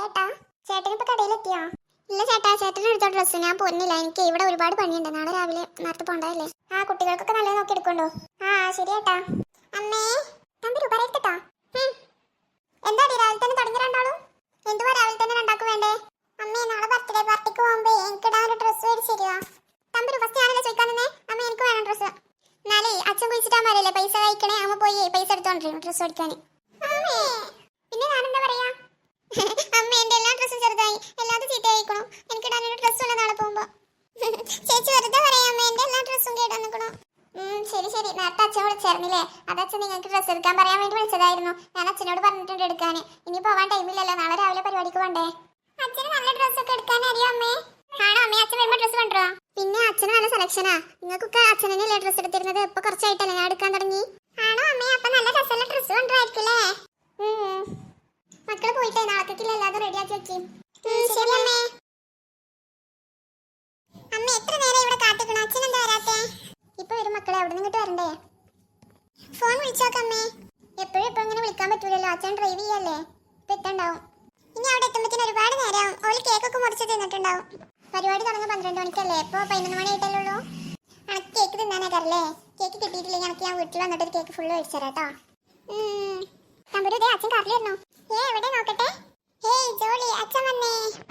എന്താട്ടാ ചേട്ടൻ ഇപ്പൊ കടയിലെത്തിയോ? ഇല്ല ചേട്ടാ, ചേട്ടൻ എടുത്ത ഡ്രസ്സ് ഞാൻ പോരുന്നില്ല. എനിക്ക് ഇവിടെ ഒരുപാട് പണിയുണ്ട്. നാളെ രാവിലെ നേരത്തെ പോണ്ടതല്ലേ. ആ കുട്ടികൾക്കൊക്കെ നല്ല നോക്കി എടുക്കണ്ടോ? ആ ശരി ചേട്ടാ. അമ്മേ തമ്പി രൂപ എടുത്തിട്ടോ? എന്താടി രാവിലെ തന്നെ തുടങ്ങി രണ്ടാളും? എന്തുവാ രാവിലെ തന്നെ രണ്ടാക്കും വേണ്ടേ? അമ്മേ നാളെ ബർത്ത്ഡേ പാർട്ടിക്ക് പോകുമ്പോ എനിക്ക് ഇടാൻ ഒരു ഡ്രസ്സ് മേടിച്ചിരുവാ. തമ്പി ഫസ്റ്റ് ഞാനല്ലേ ചോദിക്കാൻ തന്നെ. അമ്മ എനിക്ക് വേണം ഡ്രസ്സ്. എന്നാലേ അച്ഛൻ വിളിച്ചിട്ടാ മതിയല്ലേ പൈസ കഴിക്കണേ. അമ്മ പോയി പൈസ എടുത്തോണ്ടിരും ഡ്രസ്സ് മേടിക്കാൻ. പിന്നെ ഞാനെന്താ പറയാ? അമ്മ എന്റെ എല്ലാ ഡ്രസ്സും ചെറുതായി, എല്ലാതും ചീത്തയായിക്കണു. എനിക്ക് ഇടാനൊരു ഡ്രസ്സുള്ള നാളെ പോകുമ്പോ. ചേച്ചി വെറുതെ പറയാം അമ്മ, എന്റെ എല്ലാ ഡ്രസ്സും കേടാ നിൽക്കണു. ശരി ശരി, നേരത്തെ അച്ഛൻ വിളിച്ചായിരുന്നില്ലേ? അത് അച്ഛൻ നിങ്ങൾക്ക് ഡ്രസ്സ് എടുക്കാൻ പറയാൻ വേണ്ടി വിളിച്ചതായിരുന്നു. ഞാൻ അച്ഛനോട് പറഞ്ഞിട്ടുണ്ട് എടുക്കാൻ. ഇനി പോവാൻ ടൈമില്ലല്ലോ, നാളെ രാവിലെ പരിപാടിക്ക് വേണ്ടേ. അച്ഛന് നല്ല ഡ്രസ്സൊക്കെ എടുക്കാൻ അറിയോ അമ്മേ? ആണോ അമ്മേ? അച്ഛൻ വരുമ്പോ ഡ്രസ്സ് കൊണ്ടുവരോ? പിന്നെ അച്ഛന് നല്ല സെലക്ഷനാ. നിങ്ങൾക്കൊക്കെ അച്ഛനല്ലേ ഡ്രസ്സ് എടുത്തിരുന്നത്? ഇപ്പൊ കുറച്ചായിട്ടല്ലേ ഞാൻ എടുക്കാൻ തുടങ്ങി. ആണോ അമ്മേ? അപ്പൊ നല്ല രസമുള്ള ഡ്രസ്സ് കൊണ്ടുവരായിരിക്കില്ലേ? മക്കള് പോയിട്ടേ നാളത്തേക്കില്ല എല്ലാതും റെഡിയാക്കി വെക്കും. ശരി അമ്മേ. അമ്മ എത്ര നേരം ഇവിടെ കാത്തിക്കണം? അച്ഛൻ എന്താ വരാത്തെ? ഇപ്പൊ വരും മക്കളെ, അവിടെ നിന്നിട്ട് വരണ്ടേ? ഫോൺ വിളിച്ചോക്കമ്മേ. എപ്പോഴും ഇപ്പൊ ഇങ്ങനെ വിളിക്കാൻ പറ്റൂലല്ലോ, അച്ഛൻ ഡ്രൈവ് ചെയ്യല്ലേ. ഇപ്പൊ എത്തണ്ടാവും. ഇനി അവിടെ എത്തുമ്പത്തിന് ഒരുപാട് നേരമാവും. ഓല് കേക്കൊക്കെ മുറിച്ച് തിന്നിട്ടുണ്ടാവും. പരിപാടി തുടങ്ങുന്ന 12 മണിക്കല്ലേ? ഇപ്പൊ 11 മണി ആയിട്ടല്ലേ ഉള്ളൂ. അനക്ക് കേക്ക് തിന്നാനേക്കാരല്ലേ? കേക്ക് കിട്ടിയിട്ടില്ലെങ്കിൽ എനിക്ക് ഞാൻ വീട്ടിൽ വന്നിട്ട് ഒരു കേക്ക് ഫുള്ള് മേടിച്ചു തരാം കേട്ടോ. തമ്പുരു ദേ അച്ഛൻ കാറിലിരുന്നു. എവിടെ നോക്കട്ടെ? ഹേയ് ജോളി, അച്ഛൻ വന്നേ.